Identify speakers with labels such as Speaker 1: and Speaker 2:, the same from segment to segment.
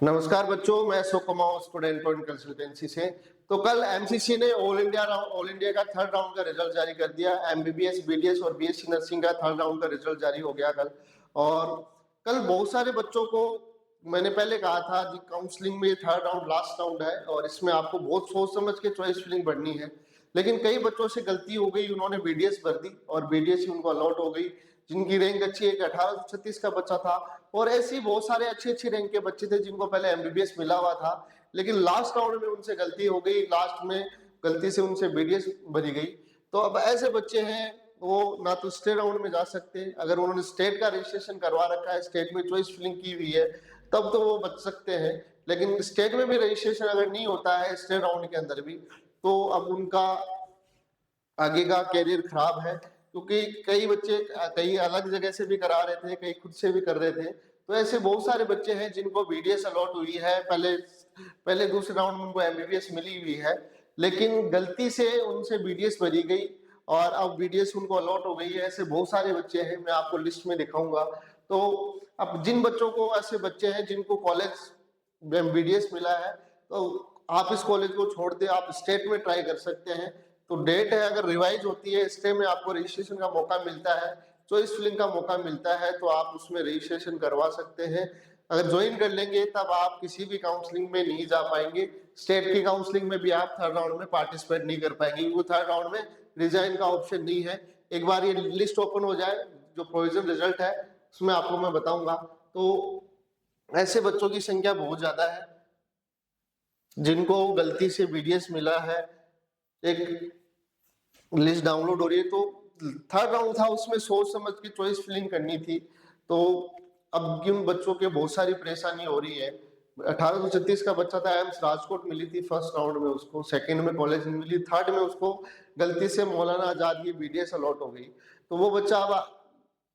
Speaker 1: नमस्कार बच्चों, मैं Ashok Kumar student point consultancy से। तो कल एमसीसी ने ऑल इंडिया का थर्ड राउंड का रिजल्ट जारी कर दिया। एमबीबीएस, बीडीएस और बीएससी नर्सिंग का थर्ड राउंड का रिजल्ट जारी हो गया कल। और कल बहुत सारे बच्चों को मैंने पहले कहा था कि काउंसलिंग में थर्ड राउंड लास्ट राउंड है और इसमें आपको बहुत सोच समझ के चॉइस फिलिंग बढ़नी है। लेकिन कई बच्चों से गलती हो गई, उन्होंने बीडीएस भर दी और बीडीएस ही उनको अलॉट हो गई। जिनकी रैंक अच्छी है, 1836 का बच्चा था। और ऐसे ही बहुत सारे अच्छे रैंक के बच्चे थे जिनको पहले एमबीबीएस मिला हुआ था, लेकिन लास्ट राउंड में उनसे गलती हो गई, लास्ट में गलती से उनसे बीडीएस भरी गई। तो अब ऐसे बच्चे हैं, वो ना तो स्टेट राउंड में जा सकते। अगर उन्होंने स्टेट का रजिस्ट्रेशन करवा रखा है, स्टेट में चॉइस फिलिंग की हुई है, तब तो वो बच सकते हैं। लेकिन स्टेट में भी रजिस्ट्रेशन अगर नहीं होता है स्टेट राउंड के अंदर भी, तो अब उनका आगे का कैरियर खराब है। क्योंकि कई बच्चे कई अलग जगह से भी करा रहे थे, कई खुद से भी कर रहे थे। तो ऐसे बहुत सारे बच्चे हैं जिनको बीडीएस अलॉट हुई है, पहले दूसरे राउंड में उनको एमबीबीएस मिली हुई है, लेकिन गलती से उनसे बीडीएस भरी गई और अब बीडीएस उनको अलॉट हो गई है। ऐसे बहुत सारे बच्चे हैं, मैं आपको लिस्ट में दिखाऊंगा। तो अब जिन बच्चों को, ऐसे बच्चे हैं जिनको कॉलेज में बीडीएस मिला है, तो आप इस कॉलेज को छोड़ दे, आप स्टेट में ट्राई कर सकते हैं। तो डेट है, अगर रिवाइज होती है स्टेट में आपको रजिस्ट्रेशन का मौका मिलता है, चॉइस फिलिंग का मौका मिलता है, तो आप उसमें रजिस्ट्रेशन करवा सकते हैं। अगर ज्वाइन कर लेंगे तब आप किसी भी काउंसलिंग में नहीं जा पाएंगे। स्टेट की काउंसलिंग में भी आप थर्ड राउंड में पार्टिसिपेट नहीं कर पाएंगे, क्योंकि थर्ड राउंड में रिजाइन का ऑप्शन नहीं है। एक बार ये लिस्ट ओपन हो जाए, जो प्रोविजन रिजल्ट है उसमें आपको मैं बताऊंगा। तो ऐसे बच्चों की संख्या बहुत ज्यादा है जिनको गलती से बीडीएस मिला है। एक लिस्ट डाउनलोड हो रही है, तो थर्ड राउंड था, उसमें सोच समझ के चॉइस फिलिंग करनी थी। तो अब किन बच्चों के बहुत सारी परेशानी हो रही है। 1836 का बच्चा था, एम्स राजकोट मिली थी फर्स्ट राउंड में उसको, सेकंड में कॉलेज में मिली, थर्ड में उसको गलती से मौलाना आजाद की बीडीएस अलॉट हो गई। तो वो बच्चा अब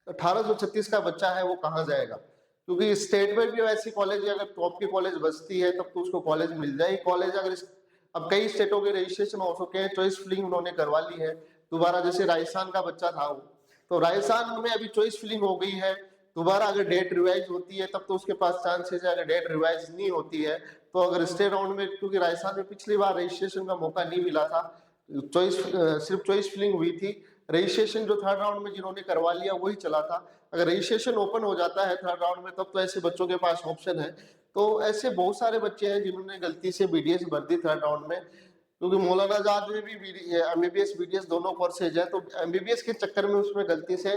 Speaker 1: 1836 का बच्चा है, वो कहाँ जाएगा? क्योंकि स्टेट में भी ऐसी कॉलेज, अगर टॉप की कॉलेज बचती है तब तो उसको कॉलेज मिल जाए। कॉलेज अगर अब कई स्टेटों के रजिस्ट्रेशन हो चुके हैं, चॉइस फिलिंग उन्होंने करवा ली है दोबारा। जैसे राजस्थान का बच्चा था वो, तो राजस्थान में अभी चॉइस फिलिंग हो गई है। दोबारा अगर डेट रिवाइज होती है तब तो उसके पास चांसेस है। अगर डेट रिवाइज नहीं होती है तो अगर स्टेट राउंड में, क्योंकि राजस्थान में पिछली बार रजिस्ट्रेशन का मौका नहीं मिला था, सिर्फ चॉइस फिलिंग हुई थी। रजिस्ट्रेशन जो थर्ड राउंड में जिन्होंने करवा लिया वही चला था। अगर रजिस्ट्रेशन ओपन हो जाता है थर्ड राउंड में, तब तो ऐसे बच्चों के पास ऑप्शन है। तो ऐसे बहुत सारे बच्चे हैं जिन्होंने गलती से बीडीएस भर दी थर्ड राउंड में। क्योंकि मौलाना आजाद में भी एमबीबीएस बीडीएस दोनों कोर्सेज है, तो एमबीबीएस के चक्कर में उसमें गलती से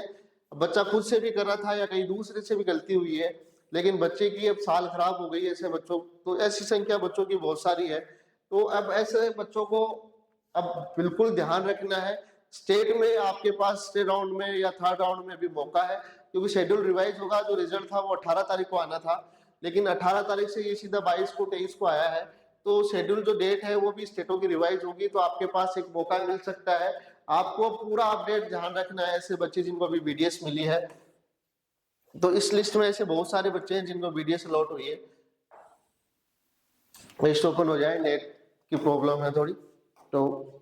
Speaker 1: बच्चा खुद से भी कर रहा था या कहीं दूसरे से भी गलती हुई है, लेकिन बच्चे की अब साल खराब हो गई। ऐसे बच्चों, तो ऐसी संख्या बच्चों की बहुत सारी है। तो अब ऐसे बच्चों को अब बिल्कुल ध्यान रखना है। स्टेट में आपके पास स्टेट राउंड में या थर्ड राउंड में भी मौका है, क्योंकि शेड्यूल रिवाइज होगा। जो रिजल्ट था वो 18 तारीख को आना था, लेकिन 18 तारीख से ये सीधा 22 को 23 को आया है। तो शेड्यूल जो डेट है वो भी स्टेटों की रिवाइज होगी, तो आपके पास एक मौका मिल सकता है। आपको पूरा अपडेट ध्यान रखना है। ऐसे बच्चे जिनको अभी बीडीएस मिली है, तो इस लिस्ट में ऐसे बहुत सारे बच्चे हैं जिनको बीडीएस अलॉट हुई है। लिस्ट ओपन हो जाए, नेट की प्रॉब्लम है थोड़ी, तो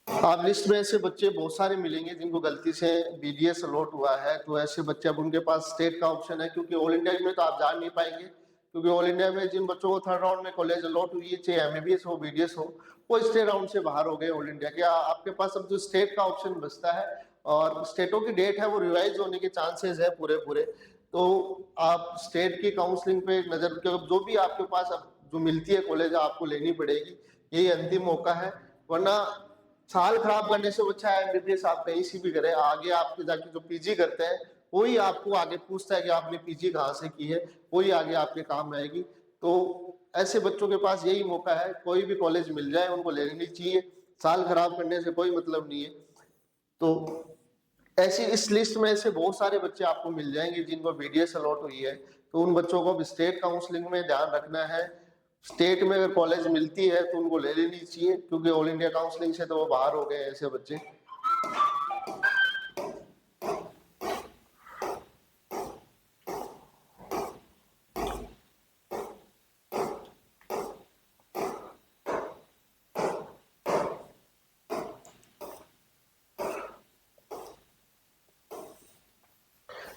Speaker 1: आप लिस्ट में ऐसे बच्चे बहुत सारे मिलेंगे जिनको गलती से बीडीएस अलॉट हुआ है। तो ऐसे बच्चे, अब उनके पास स्टेट का ऑप्शन है, क्योंकि ऑल इंडिया में तो आप जा नहीं पाएंगे। क्योंकि ऑल इंडिया में जिन बच्चों को थर्ड राउंड में कॉलेज अलॉट हुई है, चाहे एमबीबीएस हो बीडीएस हो, वो स्टेट राउंड से बाहर हो गए ऑल इंडिया के। आपके पास अब जो स्टेट का ऑप्शन बचता है, और स्टेटों की डेट है वो रिवाइज होने के चांसेस है पूरे पूरे। तो आप स्टेट की काउंसलिंग पे नजर, जो भी आपके पास अब जो मिलती है कॉलेज आपको लेनी पड़ेगी, यही अंतिम मौका है। वरना साल खराब करने से अच्छा है एमबीबीएस आप कहीं से भी करें। आगे आपके जाके जो पीजी करते हैं वही आपको आगे पूछता है कि आपने पीजी कहाँ से की है, वही आगे आपके काम आएगी। तो ऐसे बच्चों के पास यही मौका है, कोई भी कॉलेज मिल जाए उनको ले लेनी चाहिए। साल खराब करने से कोई मतलब नहीं है। तो ऐसी इस लिस्ट में से बहुत सारे बच्चे आपको मिल जाएंगे जिनको बीडीएस अलॉट हुई है। तो उन बच्चों को स्टेट काउंसलिंग में ध्यान रखना है। स्टेट में अगर कॉलेज मिलती है तो उनको ले लेनी चाहिए, क्योंकि ऑल इंडिया काउंसलिंग से तो वो बाहर हो गए ऐसे बच्चे।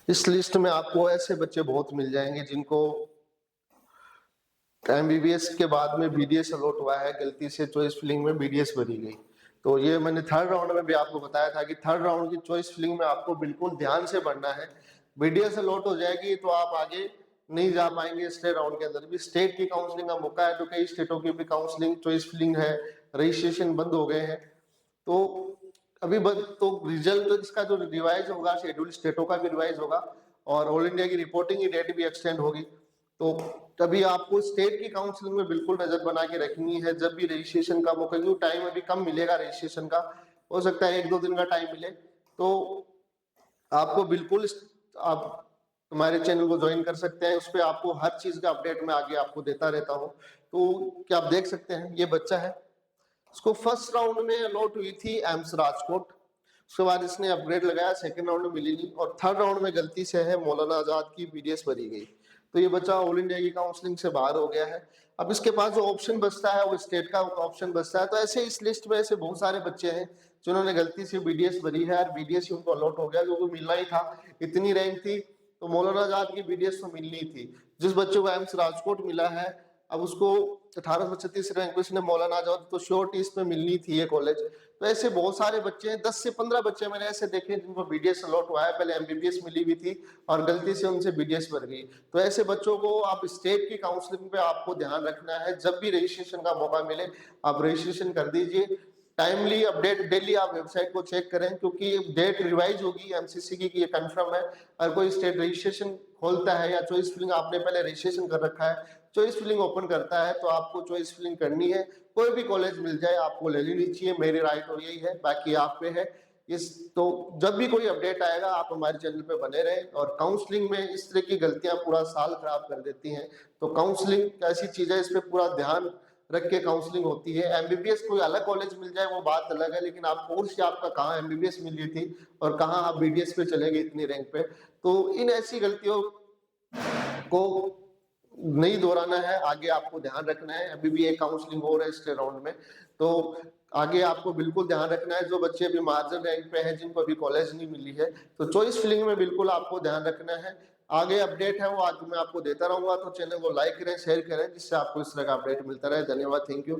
Speaker 1: इस लिस्ट में आपको ऐसे बच्चे बहुत मिल जाएंगे जिनको एमबीबीएस के बाद में बीडीएस अलॉट हुआ है, गलती से चॉइस फिलिंग में बीडीएस भरी गई। तो ये मैंने थर्ड राउंड में भी आपको बताया था कि थर्ड राउंड की चॉइस फिलिंग में आपको बिल्कुल ध्यान से पढ़ना है। बीडीएस अलॉट हो जाएगी तो आप आगे नहीं जा पाएंगे स्टेट राउंड के अंदर भी। स्टेट की काउंसलिंग का मौका है तो कई स्टेटों की भी काउंसलिंग चॉइस फिलिंग है, रजिस्ट्रेशन बंद हो गए हैं। तो अभी तो रिजल्ट तो इसका जो रिवाइज होगा शेड्यूल स्टेटों का भी रिवाइज होगा और ऑल इंडिया की रिपोर्टिंग की डेट भी एक्सटेंड होगी। तो तभी आपको स्टेट की काउंसलिंग में बिल्कुल नजर बना के रखनी है जब भी रजिस्ट्रेशन का मौका, क्योंकि टाइम अभी कम मिलेगा रजिस्ट्रेशन का, हो सकता है 1-2 दिन का टाइम मिले। तो आपको बिल्कुल आप हमारे चैनल को ज्वाइन कर सकते हैं, उस पर आपको हर चीज का अपडेट मैं आगे आपको देता रहता हूँ। तो क्या आप देख सकते हैं ये बच्चा है, इसको फर्स्ट राउंड में अलॉट हुई थी एम्स राजकोट, उसके बाद इसने अपग्रेड लगाया, सेकंड राउंड में मिली नहीं और थर्ड राउंड में गलती से है मौलाना आजाद की बीडीएस भरी गई। तो ये बच्चा ऑल इंडिया की काउंसलिंग से बाहर हो गया है। अब इसके पास जो ऑप्शन बचता है वो स्टेट का ऑप्शन बचता है। तो ऐसे इस लिस्ट में ऐसे बहुत सारे बच्चे हैं जिन्होंने गलती से बीडीएस भरी है और बीडीएस उनको अलॉट हो गया क्योंकि मिलना ही था, इतनी रैंक थी तो मौलाना आजाद की बीडीएस तो मिलनी थी। जिस बच्चे को एम्स राजकोट मिला है अब उसको 1836 रैंक पे इसने मौलाना आजाद तो श्योरिटी इसमें मिलनी थी ये कॉलेज। तो ऐसे बहुत सारे बच्चे हैं, 10 से 15 बच्चे मैंने ऐसे देखे जिनको बीडीएस अलॉट हुआ है, पहले एमबीबीएस मिली हुई थी और गलती से उनसे बीडीएस भर गई। तो ऐसे बच्चों को आप स्टेट की काउंसलिंग पे आपको ध्यान रखना है, जब भी रजिस्ट्रेशन का मौका मिले आप रजिस्ट्रेशन कर दीजिए। टाइमली अपडेट डेली आप वेबसाइट को चेक करें क्योंकि डेट रिवाइज होगी एमसीसी की, ये कंफर्म है। अगर कोई स्टेट रजिस्ट्रेशन खोलता है या चॉइस फिलिंग आपने पहले रजिस्ट्रेशन कर रखा है, चॉइस फिलिंग ओपन करता है तो आपको चॉइस फिलिंग करनी है। कोई भी कॉलेज मिल जाए आपको ले लेनी चाहिए, मेरी राय तो यही है, बाकी आप पे है। इस तो जब भी कोई अपडेट आएगा आप हमारे चैनल पे बने रहें। और काउंसलिंग में इस तरह की गलतियां पूरा साल खराब कर देती हैं, तो काउंसलिंग ऐसी चीज है इस पे पूरा ध्यान रख के काउंसलिंग होती है। एमबीबीएस कोई अलग कॉलेज मिल जाए वो बात अलग है, लेकिन आप कोर्स आपका कहाँ एमबीबीएस मिल रही थी और कहाँ आप बीडीएस पे चले गए इतनी रैंक पे। तो इन ऐसी गलतियों को नहीं दोहराना है, आगे आपको ध्यान रखना है। अभी भी एक काउंसलिंग हो रहा है इस राउंड में, तो आगे आपको बिल्कुल ध्यान रखना है। जो बच्चे अभी मार्जिन रैंक पे हैं जिनको अभी कॉलेज नहीं मिली है तो चॉइस फिलिंग में बिल्कुल आपको ध्यान रखना है। आगे अपडेट है वो आज मैं आपको देता रहूंगा, तो चैनल को लाइक करें, शेयर करें जिससे आपको इस तरह का अपडेट मिलता रहे। धन्यवाद, थैंक यू।